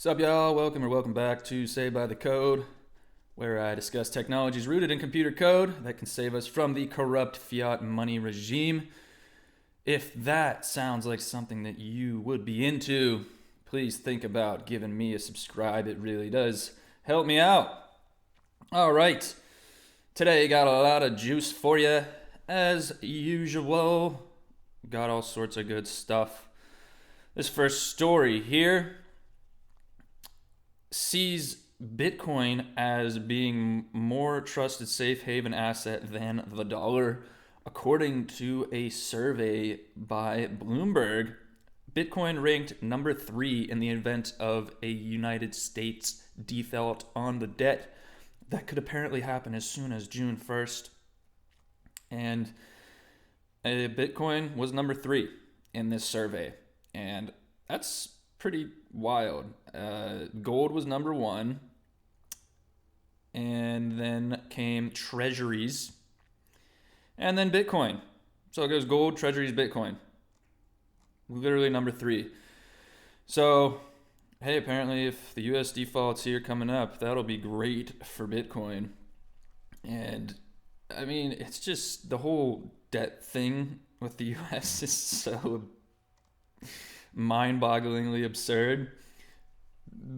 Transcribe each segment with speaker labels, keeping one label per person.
Speaker 1: Sup, y'all? Welcome back to Saved by the Code, where I discuss technologies rooted in computer code that can save us from the corrupt fiat money regime. If that sounds like something that you would be into, please think about giving me a subscribe. It really does help me out. All right, today got a lot of juice for you, as usual. Got all sorts of good stuff. This first story here sees Bitcoin as being more trusted safe haven asset than the dollar. According to a survey by Bloomberg, Bitcoin ranked number 3 in the event of a United States default on the debt. That could apparently happen as soon as June 1st. And Bitcoin was number 3 in this survey. And that's pretty wild. Gold was number 1. And then came treasuries. And then Bitcoin. So it goes gold, treasuries, Bitcoin. Literally number 3. So, hey, apparently if the US default's here coming up, that'll be great for Bitcoin. And, I mean, it's just the whole debt thing with the US is so mind-bogglingly absurd.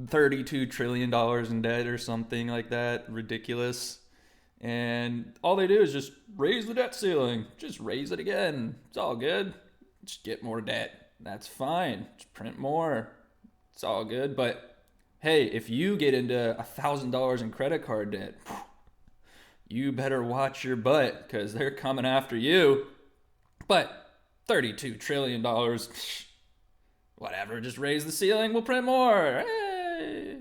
Speaker 1: $32 trillion in debt or something like that. Ridiculous. And all they do is just raise the debt ceiling. Just raise it again. It's all good. Just get more debt. That's fine. Just print more. It's all good. But hey, if you get into $1,000 in credit card debt, you better watch your butt because they're coming after you. But $32 trillion, whatever, just raise the ceiling, we'll print more. Hey!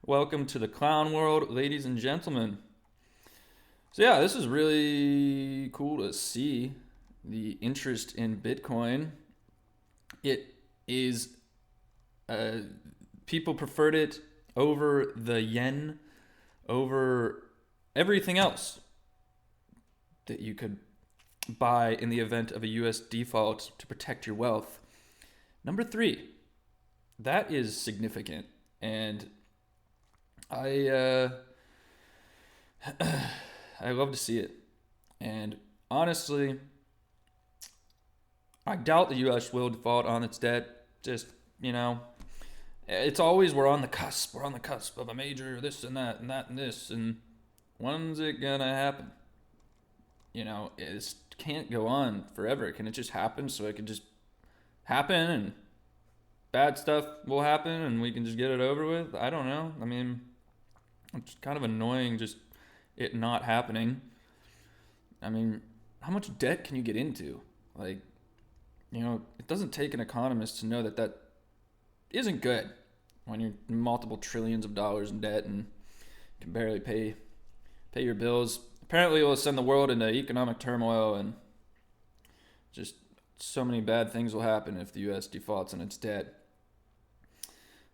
Speaker 1: Welcome to the clown world, ladies and gentlemen. So yeah, this is really cool to see the interest in Bitcoin. It is, people preferred it over the yen, over everything else that you could buy in the event of a US default to protect your wealth. Number 3, that is significant, and I love to see it. And honestly, I doubt the US will default on its debt. Just, it's always we're on the cusp of a major this and that and that and this, and when's it gonna happen? It can't go on forever. Can it just happen so it can just happen and bad stuff will happen and we can just get it over with? I don't know. I mean, it's kind of annoying just it not happening. I mean, how much debt can you get into? It doesn't take an economist to know that isn't good when you're multiple trillions of dollars in debt and can barely pay your bills. Apparently it will send the world into economic turmoil, and just so many bad things will happen if the US defaults on its debt.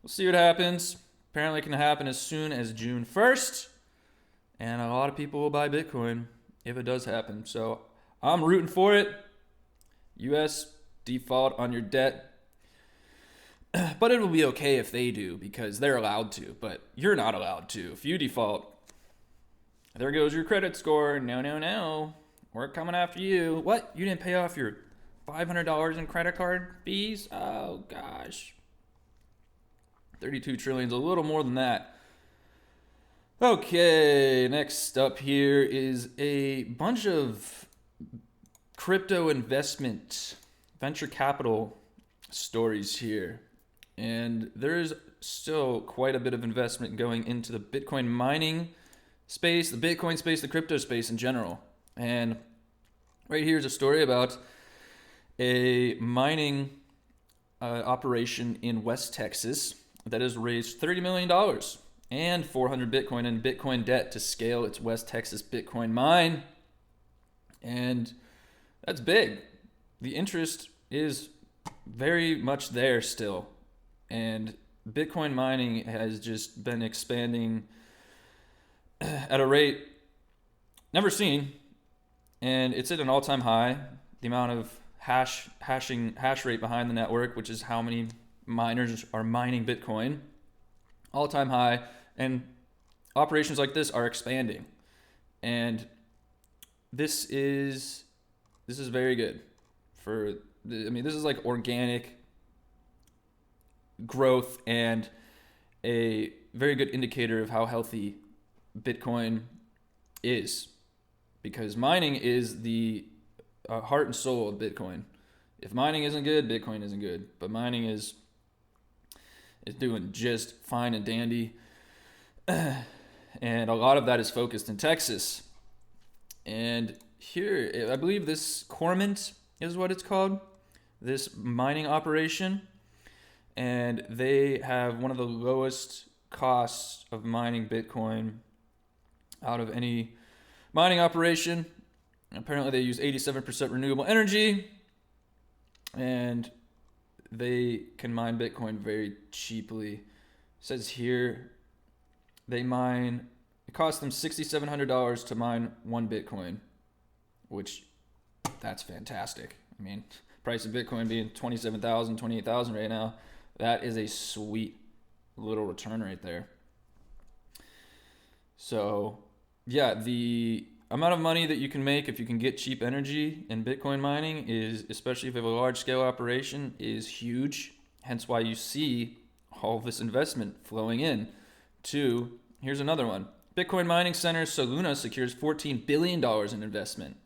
Speaker 1: We'll see what happens. Apparently it can happen as soon as June 1st. And a lot of people will buy Bitcoin if it does happen. So I'm rooting for it. US default on your debt. But it'll be okay if they do because they're allowed to. But you're not allowed to. If you default, there goes your credit score. No. We're coming after you. What? You didn't pay off your $500 in credit card fees? Oh, gosh. 32 trillion is a little more than that. Okay, next up here is a bunch of crypto investment, venture capital stories here. And there's still quite a bit of investment going into the Bitcoin mining space, the Bitcoin space, the crypto space in general. And right here is a story about a mining operation in West Texas that has raised $30 million and 400 Bitcoin in Bitcoin debt to scale its West Texas Bitcoin mine. And that's big. The interest is very much there still. And Bitcoin mining has just been expanding at a rate never seen. And it's at an all-time high. The amount of hash rate behind the network, which is how many miners are mining Bitcoin. all-time high, and operations like this are expanding. And this is very good for this is like organic growth and a very good indicator of how healthy Bitcoin is, because mining is the heart and soul of Bitcoin. If mining isn't good, Bitcoin isn't good. But mining is doing just fine and dandy. And a lot of that is focused in Texas. And here, I believe this Cormant is what it's called, this mining operation. And they have one of the lowest costs of mining Bitcoin out of any mining operation. Apparently they use 87% renewable energy, and they can mine Bitcoin very cheaply. It says here it costs them $6,700 to mine one Bitcoin, which that's fantastic. I mean, price of Bitcoin being 27,000, 28,000 right now, that is a sweet little return right there. So yeah, the amount of money that you can make if you can get cheap energy in Bitcoin mining is, especially if you have a large scale operation, is huge. Hence why you see all this investment flowing in to, here's another one. Bitcoin mining center Soluna secures $14 billion in investment.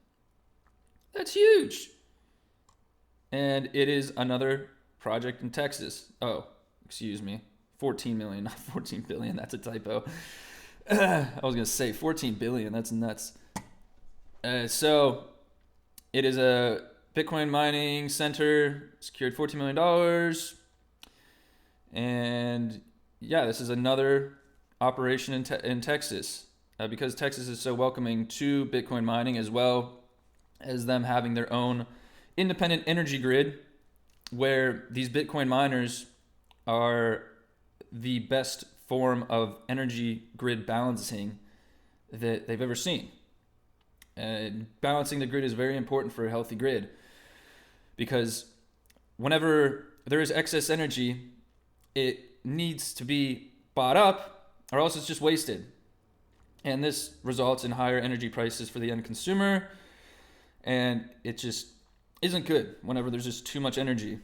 Speaker 1: That's huge. And it is another project in Texas. Oh, excuse me. 14 million, not 14 billion. That's a typo. I was going to say 14 billion. That's nuts. So it is a Bitcoin mining center, secured $14 million. And yeah, this is another operation in Texas, because Texas is so welcoming to Bitcoin mining, as well as them having their own independent energy grid, where these Bitcoin miners are the best form of energy grid balancing that they've ever seen. And balancing the grid is very important for a healthy grid, because whenever there is excess energy, it needs to be bought up, or else it's just wasted. And this results in higher energy prices for the end consumer, and it just isn't good whenever there's just too much energy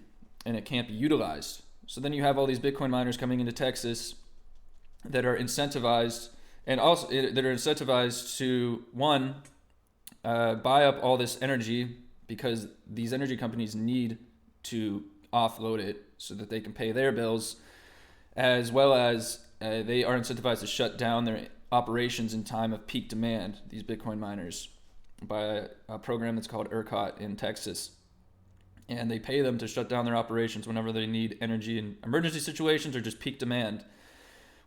Speaker 1: and it can't be utilized. So then you have all these Bitcoin miners coming into Texas that are incentivized, and also that are incentivized to, one, buy up all this energy, because these energy companies need to offload it so that they can pay their bills, as well as they are incentivized to shut down their operations in time of peak demand, these Bitcoin miners, by a program that's called ERCOT in Texas. And they pay them to shut down their operations whenever they need energy in emergency situations or just peak demand,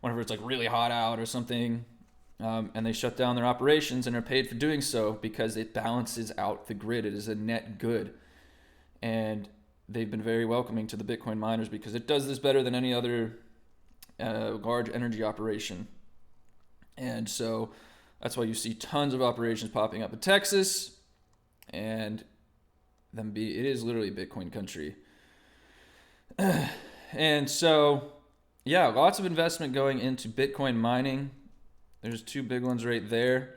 Speaker 1: whenever it's like really hot out or something. And they shut down their operations and are paid for doing so, because it balances out the grid. It is a net good. And they've been very welcoming to the Bitcoin miners, because it does this better than any other large energy operation. And so that's why you see tons of operations popping up in Texas, and it is literally Bitcoin country. And so, yeah, lots of investment going into Bitcoin mining. There's two big ones right there.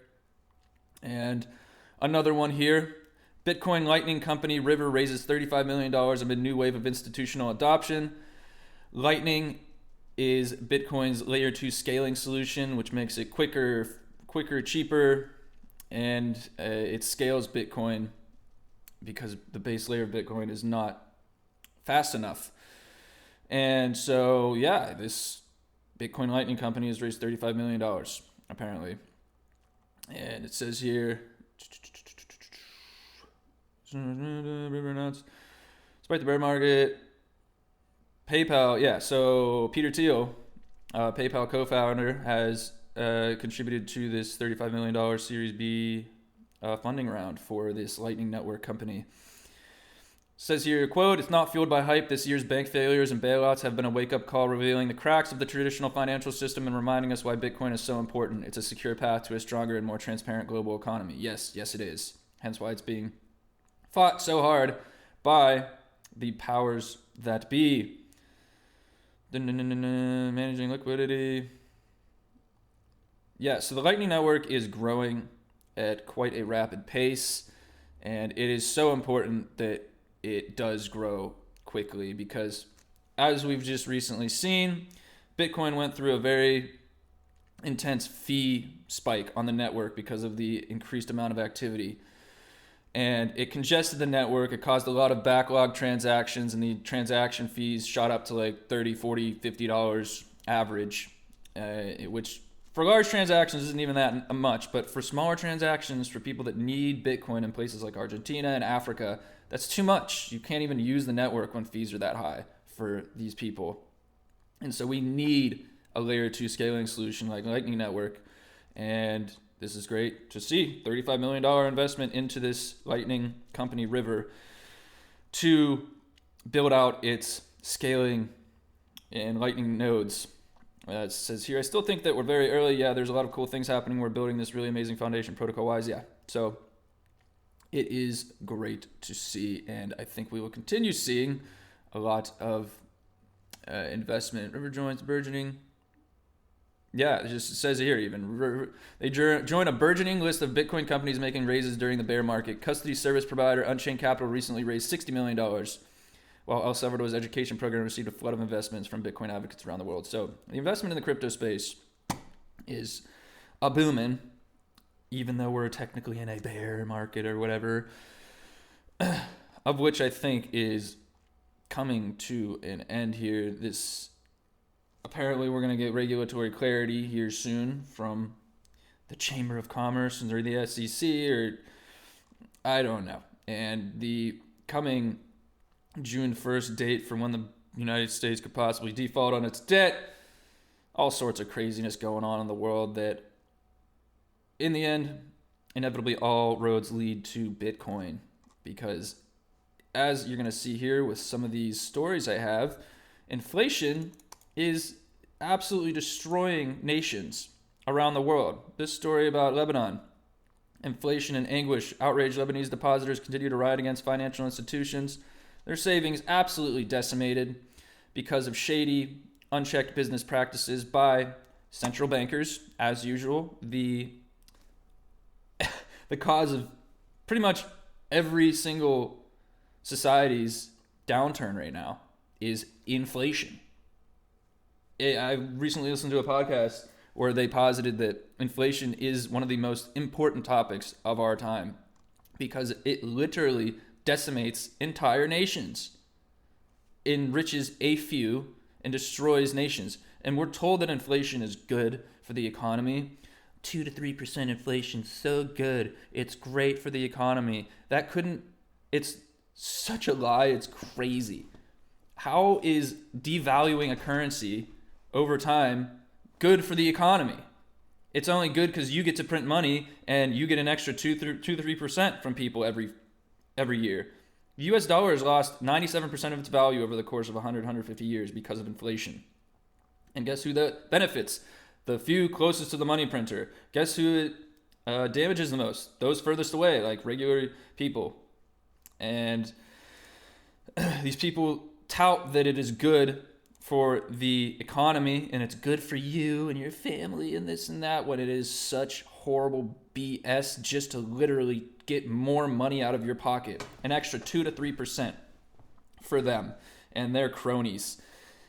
Speaker 1: And another one here. Bitcoin Lightning company River raises $35 million amid new wave of institutional adoption. Lightning is Bitcoin's layer 2 scaling solution, which makes it quicker, cheaper, and it scales Bitcoin, because the base layer of Bitcoin is not fast enough. And so, yeah, this Bitcoin Lightning company has raised $35 million, apparently. And it says here, despite the bear market, PayPal, yeah, so Peter Thiel, PayPal co-founder, has contributed to this $35 million Series B funding round for this Lightning Network company. Says here, quote, "It's not fueled by hype. This year's bank failures and bailouts have been a wake-up call, revealing the cracks of the traditional financial system and reminding us why Bitcoin is so important. It's a secure path to a stronger and more transparent global economy." Yes, it is. Hence why it's being fought so hard by the powers that be. Managing liquidity. Yeah, so the Lightning Network is growing at quite a rapid pace, and it is so important that it does grow quickly because, as we've just recently seen, Bitcoin went through a very intense fee spike on the network because of the increased amount of activity. And it congested the network. It caused a lot of backlog transactions, and the transaction fees shot up to like $30, $40, $50 average, which for large transactions isn't even that much. But for smaller transactions, for people that need Bitcoin in places like Argentina and Africa, that's too much. You can't even use the network when fees are that high for these people. And so we need a layer 2 scaling solution like Lightning Network. And this is great to see. $35 million investment into this Lightning company, River, to build out its scaling and Lightning nodes. It says here, I still think that we're very early. Yeah, there's a lot of cool things happening. We're building this really amazing foundation protocol-wise. Yeah, so it is great to see. And I think we will continue seeing a lot of investment. River joins burgeoning. Yeah, it just says here even. They join a burgeoning list of Bitcoin companies making raises during the bear market. Custody service provider Unchained Capital recently raised $60 million, while El Salvador's education program received a flood of investments from Bitcoin advocates around the world. So the investment in the crypto space is a booming, even though we're technically in a bear market or whatever, of which I think is coming to an end here. Apparently, we're going to get regulatory clarity here soon from the Chamber of Commerce or the SEC, or I don't know. And the coming June 1st date for when the United States could possibly default on its debt, all sorts of craziness going on in the world that, in the end, inevitably all roads lead to Bitcoin. Because, as you're going to see here with some of these stories I have, inflation is absolutely destroying nations around the world. This story about Lebanon. Inflation and anguish. Outraged Lebanese depositors continue to riot against financial institutions. Their savings absolutely decimated because of shady, unchecked business practices by central bankers, as usual. The cause of pretty much every single society's downturn right now is inflation. I recently listened to a podcast where they posited that inflation is one of the most important topics of our time because it literally decimates entire nations, enriches a few, and destroys nations. And we're told that inflation is good for the economy. 2 to 3% inflation, so good. It's great for the economy. It's such a lie, it's crazy. How is devaluing a currency over time good for the economy? It's only good because you get to print money and you get an extra 2 to 3% from people every year. The US dollar has lost 97% of its value over the course of 150 years because of inflation. And guess who that benefits? The few closest to the money printer. Guess who it damages the most? Those furthest away, like regular people. And these people tout that it is good for the economy and it's good for you and your family and this and that, when it is such horrible BS just to literally get more money out of your pocket. An extra 2 to 3% for them and their cronies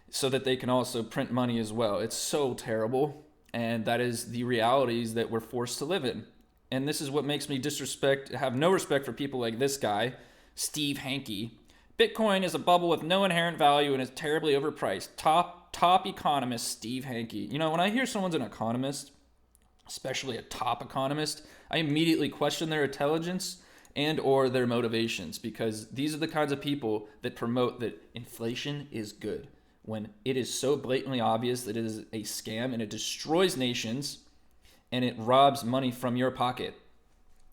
Speaker 1: so that they can also print money as well. It's so terrible, and that is the realities that we're forced to live in. And this is what makes me have no respect for people like this guy, Steve Hanke. Bitcoin is a bubble with no inherent value and is terribly overpriced. Top economist Steve Hanke. You know, when I hear someone's an economist, especially a top economist, I immediately question their intelligence and or their motivations, because these are the kinds of people that promote that inflation is good when it is so blatantly obvious that it is a scam and it destroys nations and it robs money from your pocket.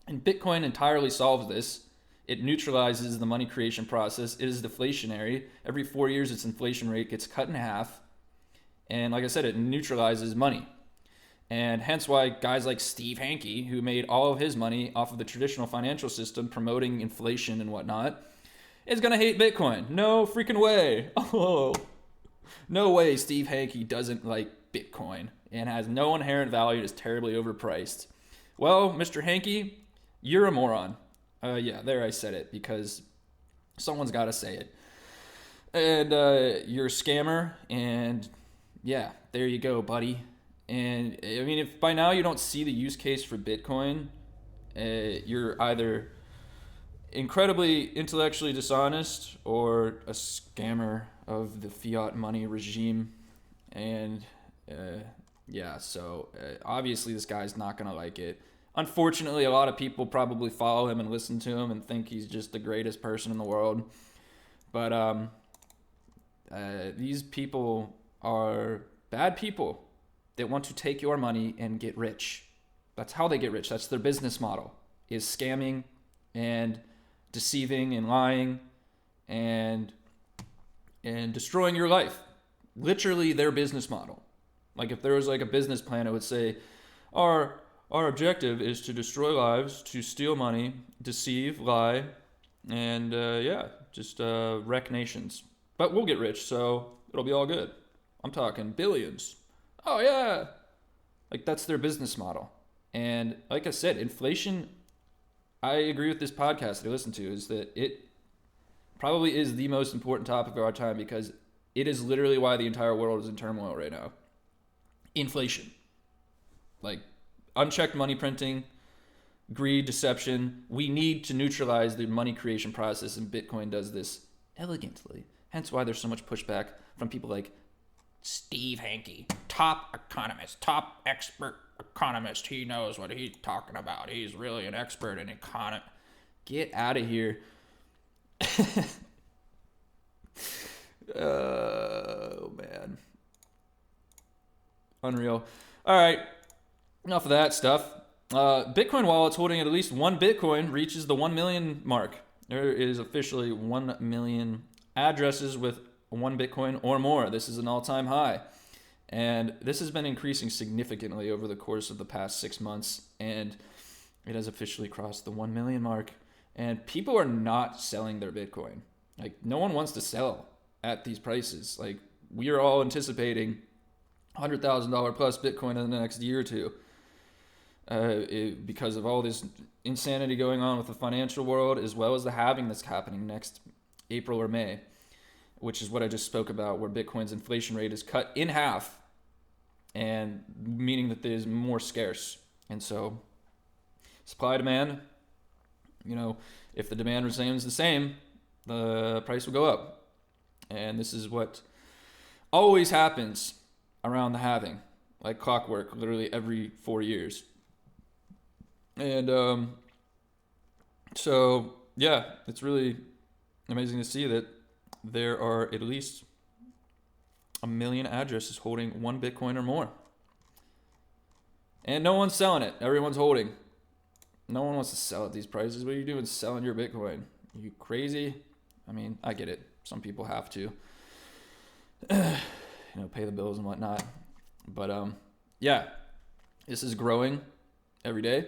Speaker 1: And Bitcoin entirely solves this. It neutralizes the money creation process. It is deflationary. Every 4 years, its inflation rate gets cut in half. And like I said, it neutralizes money. And hence why guys like Steve Hanke, who made all of his money off of the traditional financial system promoting inflation and whatnot, is going to hate Bitcoin. No freaking way. Oh, No way Steve Hanke doesn't like Bitcoin and has no inherent value and is terribly overpriced. Well, Mr. Hanke, you're a moron. Yeah, there I said it because someone's got to say it. And you're a scammer, and yeah, there you go, buddy. And I mean, if by now you don't see the use case for Bitcoin, you're either incredibly intellectually dishonest or a scammer of the fiat money regime. And yeah, so obviously this guy's not going to like it. Unfortunately, a lot of people probably follow him and listen to him and think he's just the greatest person in the world. But these people are bad people that want to take your money and get rich. That's how they get rich. That's their business model, is scamming and deceiving and lying and destroying your life. Literally their business model. Like if there was like a business plan, it would say, our objective is to destroy lives, to steal money, deceive, lie, and just wreck nations. But we'll get rich, so it'll be all good. I'm talking billions. Oh yeah. Like that's their business model. And like I said, inflation, I agree with this podcast that I listen to, is that it probably is the most important topic of our time because it is literally why the entire world is in turmoil right now. Inflation. Like unchecked money printing, greed, deception. We need to neutralize the money creation process, and Bitcoin does this elegantly. Hence why there's so much pushback from people like Steve Hanke, top economist, top expert economist. He knows what he's talking about. He's really an expert in economy. Get out of here. Oh, man. Unreal. All right. Enough of that stuff. Bitcoin wallets holding at least one Bitcoin reaches the 1 million mark. There is officially 1 million addresses with 1 Bitcoin or more. This is an all-time high. And this has been increasing significantly over the course of the past 6 months. And it has officially crossed the 1 million mark. And people are not selling their Bitcoin. Like, no one wants to sell at these prices. Like, we are all anticipating $100,000 plus Bitcoin in the next year or two. Because of all this insanity going on with the financial world, as well as the halving that's happening next April or May, which is what I just spoke about, where Bitcoin's inflation rate is cut in half, and meaning that there's more scarce. And so supply demand, if the demand remains the same, the price will go up. And this is what always happens around the halving, like clockwork, literally every 4 years. And so, yeah, it's really amazing to see that there are at least 1 million addresses holding 1 Bitcoin or more. And no one's selling it. Everyone's holding. No one wants to sell at these prices. What are you doing selling your Bitcoin? Are you crazy? I mean, I get it. Some people have to, pay the bills and whatnot. But, yeah, this is growing every day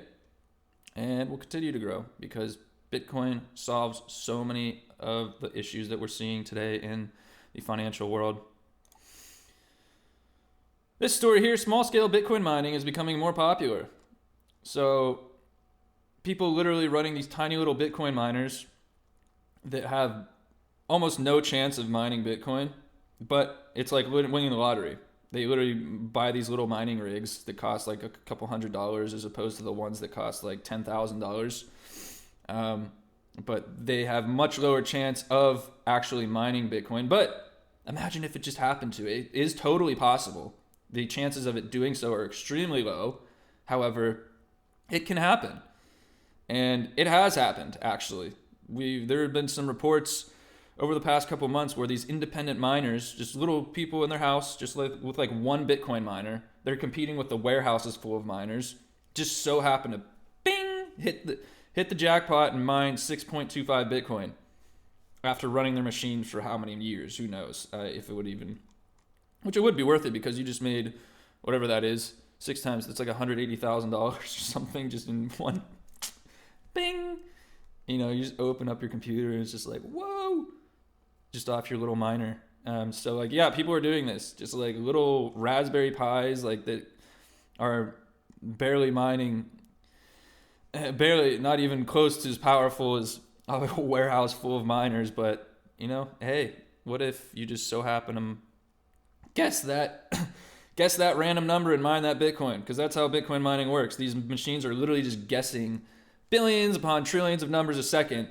Speaker 1: and will continue to grow because Bitcoin solves so many of the issues that we're seeing today in the financial world. This story here, small-scale Bitcoin mining is becoming more popular. So people literally running these tiny little Bitcoin miners that have almost no chance of mining Bitcoin, but it's like winning the lottery. They literally buy these little mining rigs that cost like a couple $100 as opposed to the ones that cost like $10,000. But they have much lower chance of actually mining Bitcoin. But imagine if it just happened to. It is totally possible. The chances of it doing so are extremely low. However, it can happen. And it has happened, actually. There have been some reports over the past couple months where these independent miners, just little people in their house, just with like 1 Bitcoin miner, they're competing with the warehouses full of miners, just so happen to bing, hit the jackpot and mine 6.25 Bitcoin after running their machines for how many years? Who knows if it would even, which it would be worth it because you just made whatever that is 6 times. It's like $180,000 or something just in one bing. You just open up your computer and it's just like, whoa, just off your little miner. So like, yeah, people are doing this, just like little Raspberry Pis, like that are barely mining, barely, not even close to as powerful as a warehouse full of miners. But hey, what if you just so happen to guess that guess that random number and mine that Bitcoin? Because that's how Bitcoin mining works. These machines are literally just guessing billions upon trillions of numbers a second.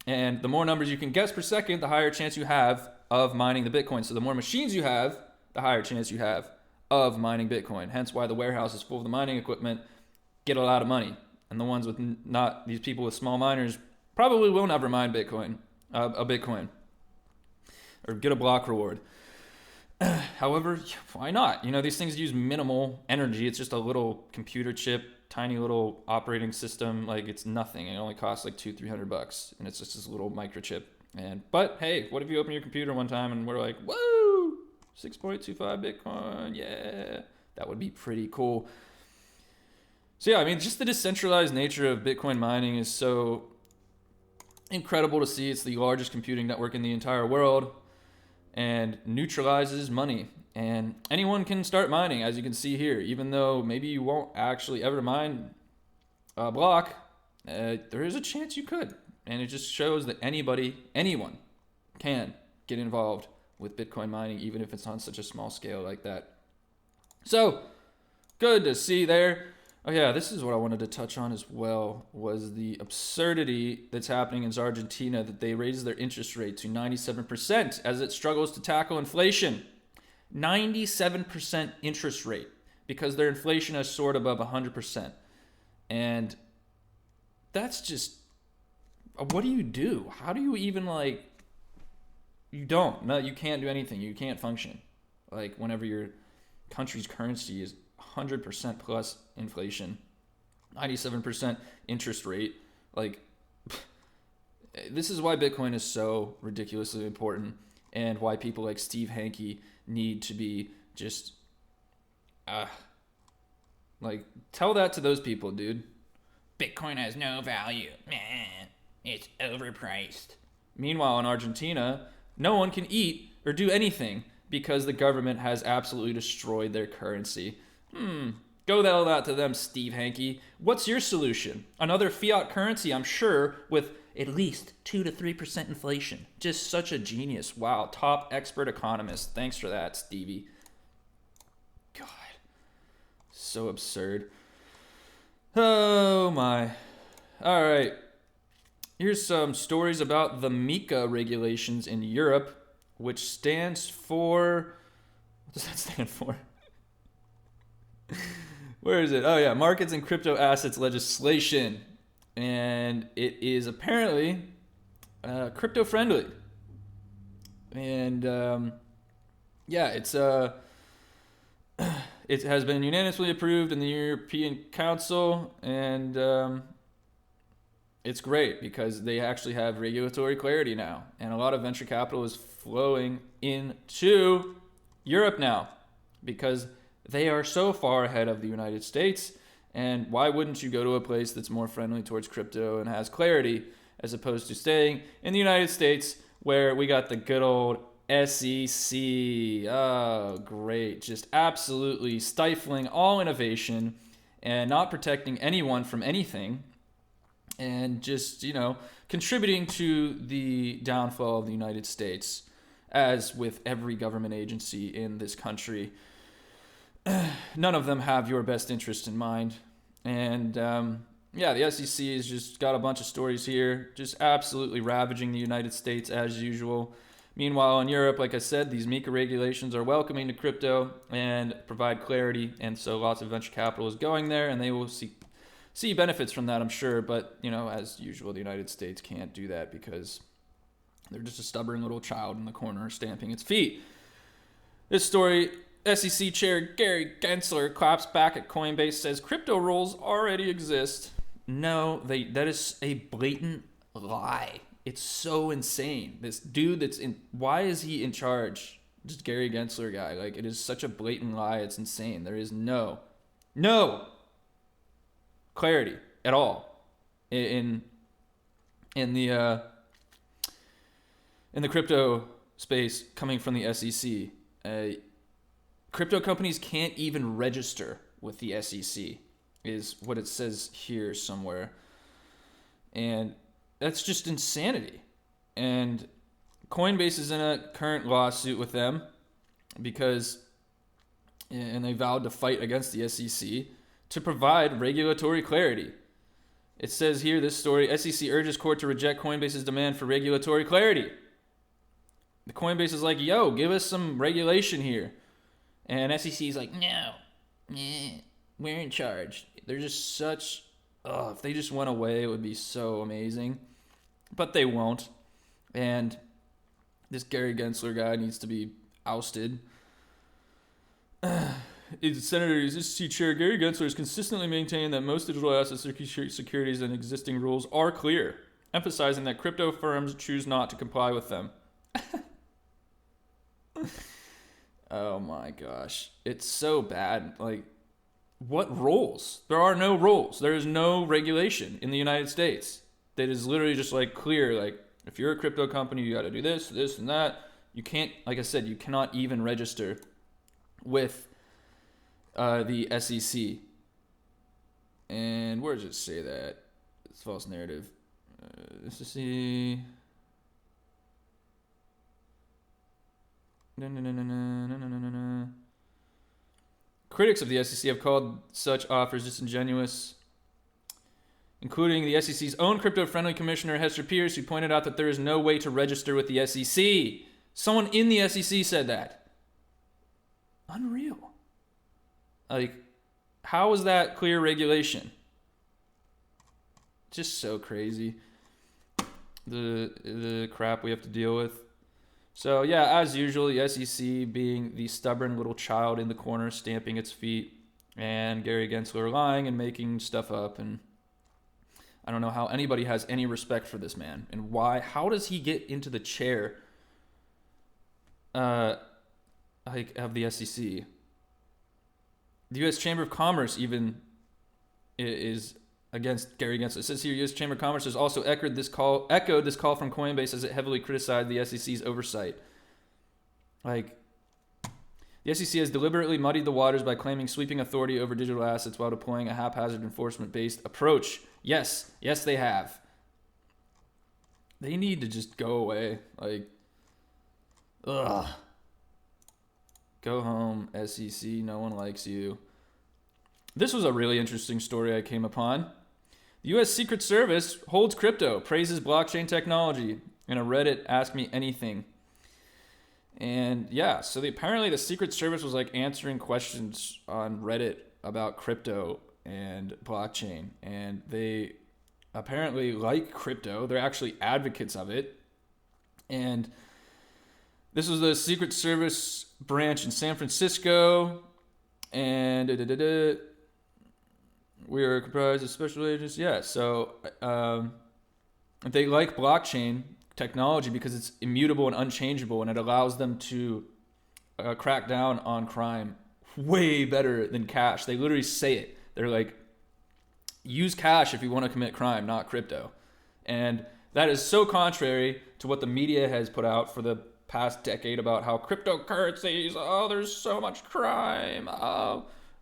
Speaker 1: And the more numbers you can guess per second, the higher chance you have of mining the Bitcoin. So the more machines you have, the higher chance you have of mining Bitcoin. Hence why the warehouses full of the mining equipment get a lot of money. And the ones with not, these people with small miners probably will never mine Bitcoin, a Bitcoin, or get a block reward. However, why not? These things use minimal energy. It's just a little computer chip, tiny little operating system. Like, it's nothing. It only costs like $200-$300, and it's just this little microchip. But hey, what if you open your computer one time and we're like, whoa, 6.25 Bitcoin, yeah, that would be pretty cool. So yeah, I mean, just the decentralized nature of Bitcoin mining is so incredible to see. It's the largest computing network in the entire world and neutralizes money. And anyone can start mining, as you can see here. Even though maybe you won't actually ever mine a block, there is a chance you could. And it just shows that anyone can get involved with Bitcoin mining, even if it's on such a small scale like that. So, good to see there. Oh yeah, this is what I wanted to touch on as well, was the absurdity that's happening in Argentina, that they raised their interest rate to 97% as it struggles to tackle inflation. 97% interest rate because their inflation has soared above 100%. And that's just, what do you do? How do you even you can't do anything. You can't function. Like, whenever your country's currency is 100% plus inflation, 97% interest rate. Like, this is why Bitcoin is so ridiculously important, and why people like Steve Hanke need to be just tell that to those people, dude. Bitcoin has no value. Man, it's overpriced. Meanwhile, in Argentina, no one can eat or do anything because the government has absolutely destroyed their currency. Go tell that to them, Steve Hanke. What's your solution? Another fiat currency, I'm sure, with at least 2 to 3% inflation. Just such a genius. Wow, top expert economist. Thanks for that, Stevie. God, so absurd. Oh my. All right. Here's some stories about the MiCA regulations in Europe, which stands for... What does that stand for? Where is it? Oh yeah, markets and crypto assets legislation. And it is apparently crypto friendly. And it has been unanimously approved in the European Council, and it's great because they actually have regulatory clarity now, and a lot of venture capital is flowing into Europe now because they are so far ahead of the United States. And why wouldn't you go to a place that's more friendly towards crypto and has clarity, as opposed to staying in the United States where we got the good old SEC? Oh, great. Just absolutely stifling all innovation and not protecting anyone from anything, and just, contributing to the downfall of the United States, as with every government agency in this country. None of them have your best interest in mind. And the SEC has just got a bunch of stories here, just absolutely ravaging the United States as usual. Meanwhile, in Europe, like I said, these MiCA regulations are welcoming to crypto and provide clarity, and so lots of venture capital is going there, and they will see benefits from that, I'm sure. But, as usual, the United States can't do that because they're just a stubborn little child in the corner stamping its feet. This story... SEC Chair Gary Gensler claps back at Coinbase, says crypto rules already exist. No, that is a blatant lie. It's so insane. This dude why is he in charge? Just Gary Gensler guy. Like, it is such a blatant lie. It's insane. There is no clarity at all in the crypto space coming from the SEC. Crypto companies can't even register with the SEC, is what it says here somewhere. And that's just insanity. And Coinbase is in a current lawsuit with them and they vowed to fight against the SEC to provide regulatory clarity. It says here, this story, SEC urges court to reject Coinbase's demand for regulatory clarity. The Coinbase is like, yo, give us some regulation here. And SEC is like, no, we're in charge. They're just such, if they just went away, it would be so amazing. But they won't. And this Gary Gensler guy needs to be ousted. Senator SEC Chair Gary Gensler has consistently maintained that most digital asset securities and existing rules are clear, emphasizing that crypto firms choose not to comply with them. Oh my gosh. It's so bad. Like, what rules? There are no rules. There is no regulation in the United States. That is literally just like clear. Like, if you're a crypto company, you got to do this, this, and that. You can't, like I said, you cannot even register with the SEC. And where does it say that? It's false narrative. SEC. No. Critics of the SEC have called such offers disingenuous, including the SEC's own crypto-friendly commissioner, Hester Pierce, who pointed out that there is no way to register with the SEC. Someone in the SEC said that. Unreal. Like, how is that clear regulation? Just so crazy. The crap we have to deal with. So, yeah, as usual, the SEC being the stubborn little child in the corner, stamping its feet, and Gary Gensler lying and making stuff up. And I don't know how anybody has any respect for this man. And why? How does he get into the chair of the SEC? The U.S. Chamber of Commerce even is against Gary Gensler. It says here, U.S. Chamber of Commerce has also echoed this call from Coinbase as it heavily criticized the SEC's oversight. Like, the SEC has deliberately muddied the waters by claiming sweeping authority over digital assets while deploying a haphazard enforcement-based approach. Yes, they have. They need to just go away. Like, ugh. Go home, SEC. No one likes you. This was a really interesting story I came upon. The U.S. Secret Service holds crypto, praises blockchain technology, in a Reddit Ask Me Anything. And yeah, so apparently the Secret Service was like answering questions on Reddit about crypto and blockchain. And they apparently like crypto. They're actually advocates of it. And this was the Secret Service branch in San Francisco. And we are comprised of special agents. Yeah, so they like blockchain technology because it's immutable and unchangeable, and it allows them to crack down on crime way better than cash. They literally say it. They're like, use cash if you want to commit crime, not crypto. And that is so contrary to what the media has put out for the past decade about how cryptocurrencies, there's so much crime.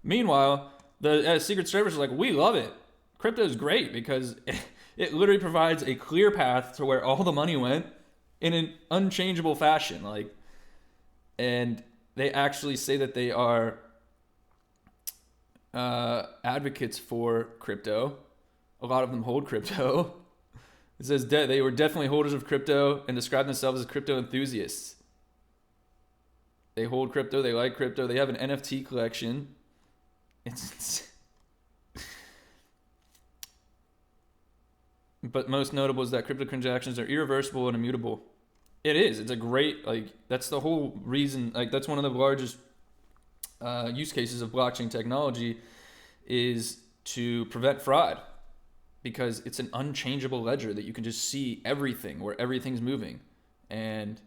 Speaker 1: Meanwhile, the Secret Service is like, we love it. Crypto is great because it literally provides a clear path to where all the money went in an unchangeable fashion. Like, and they actually say that they are advocates for crypto. A lot of them hold crypto. It says they were definitely holders of crypto and describe themselves as crypto enthusiasts. They hold crypto. They like crypto. They have an NFT collection. But most notable is that crypto transactions are irreversible and immutable. It is. It's a great, that's the whole reason, that's one of the largest use cases of blockchain technology is to prevent fraud, because it's an unchangeable ledger that you can just see everything, where everything's moving. And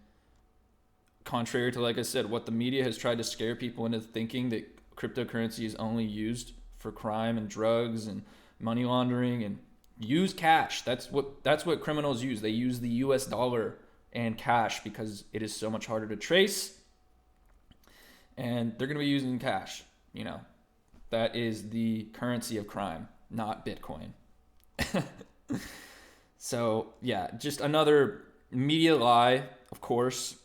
Speaker 1: contrary to, like I said, what the media has tried to scare people into thinking that cryptocurrency is only used for crime and drugs and money laundering, and use cash. That's what criminals use. They use the US dollar and cash because it is so much harder to trace. And they're going to be using cash. That is the currency of crime, not Bitcoin. So yeah, just another media lie, of course.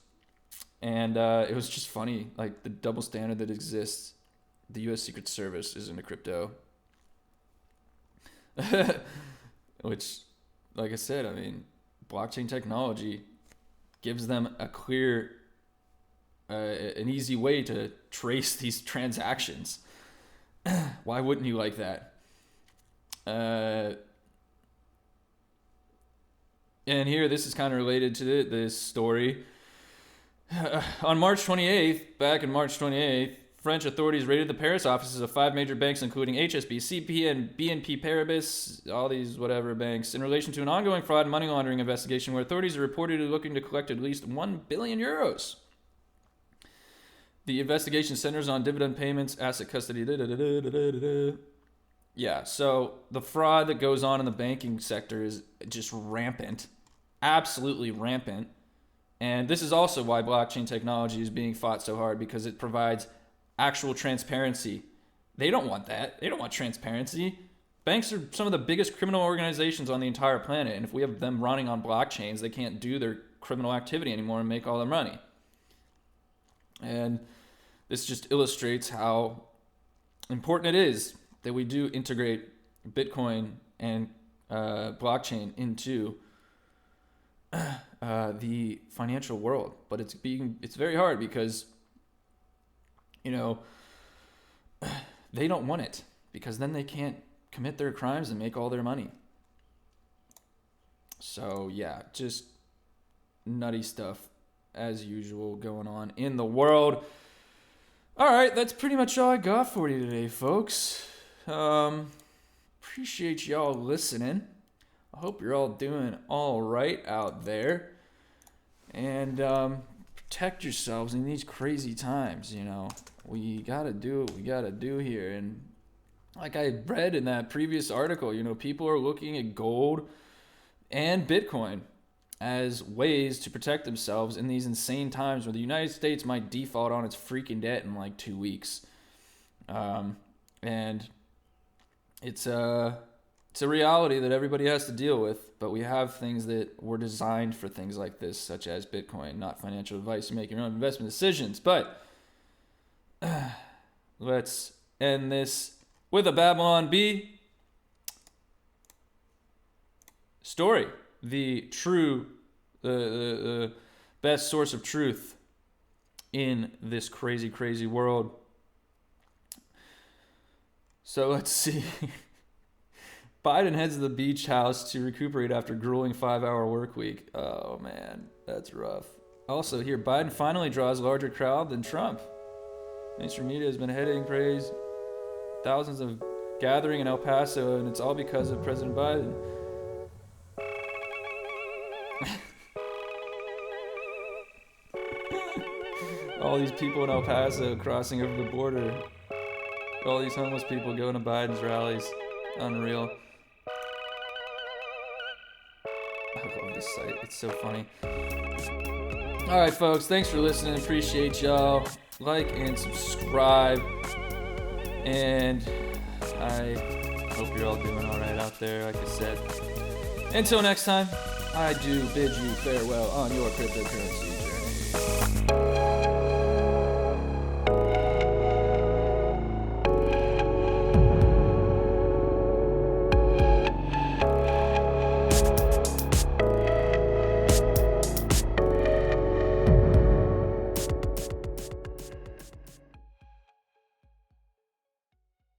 Speaker 1: And it was just funny, like the double standard that exists. The U.S. Secret Service is into crypto. Which, like I said, I mean, blockchain technology gives them a clear, an easy way to trace these transactions. Why wouldn't you like that? And here, this is kind of related to this story. On March 28th, back in March 28th, French authorities raided the Paris offices of 5 major banks, including HSBC and BNP Paribas, all these whatever banks, in relation to an ongoing fraud and money laundering investigation where authorities are reportedly looking to collect at least 1 billion euros. The investigation centers on dividend payments, asset custody, Yeah, so the fraud that goes on in the banking sector is just rampant, absolutely rampant. And this is also why blockchain technology is being fought so hard, because it provides actual transparency. They don't want that. They don't want transparency. Banks are some of the biggest criminal organizations on the entire planet. And if we have them running on blockchains, they can't do their criminal activity anymore and make all their money. And this just illustrates how important it is that we do integrate Bitcoin and blockchain into the financial world. But it's very hard because they don't want it, because then they can't commit their crimes and make all their money. So yeah, just nutty stuff as usual going on in the world. All right, that's pretty much all I got for you today, folks. Appreciate y'all listening. I hope you're all doing all right out there. And protect yourselves in these crazy times, We got to do what we got to do here. And like I read in that previous article, people are looking at gold and Bitcoin as ways to protect themselves in these insane times where the United States might default on its freaking debt in like 2 weeks. And it's a reality that everybody has to deal with, but we have things that were designed for things like this, such as Bitcoin. Not financial advice to make your own investment decisions, but let's end this with a Babylon Bee story. The best source of truth in this crazy, crazy world. So let's see. Biden heads to the beach house to recuperate after grueling 5-hour work week. Oh man, that's rough. Also here, Biden finally draws larger crowd than Trump. Mainstream media has been heading praise. Thousands of gathering in El Paso, and it's all because of President Biden. All these people in El Paso crossing over the border. All these homeless people going to Biden's rallies. Unreal. I love this site. It's so funny. Alright, folks. Thanks for listening. Appreciate y'all. Like and subscribe. And I hope you're all doing alright out there, like I said. Until next time, I do bid you farewell on your cryptocurrency.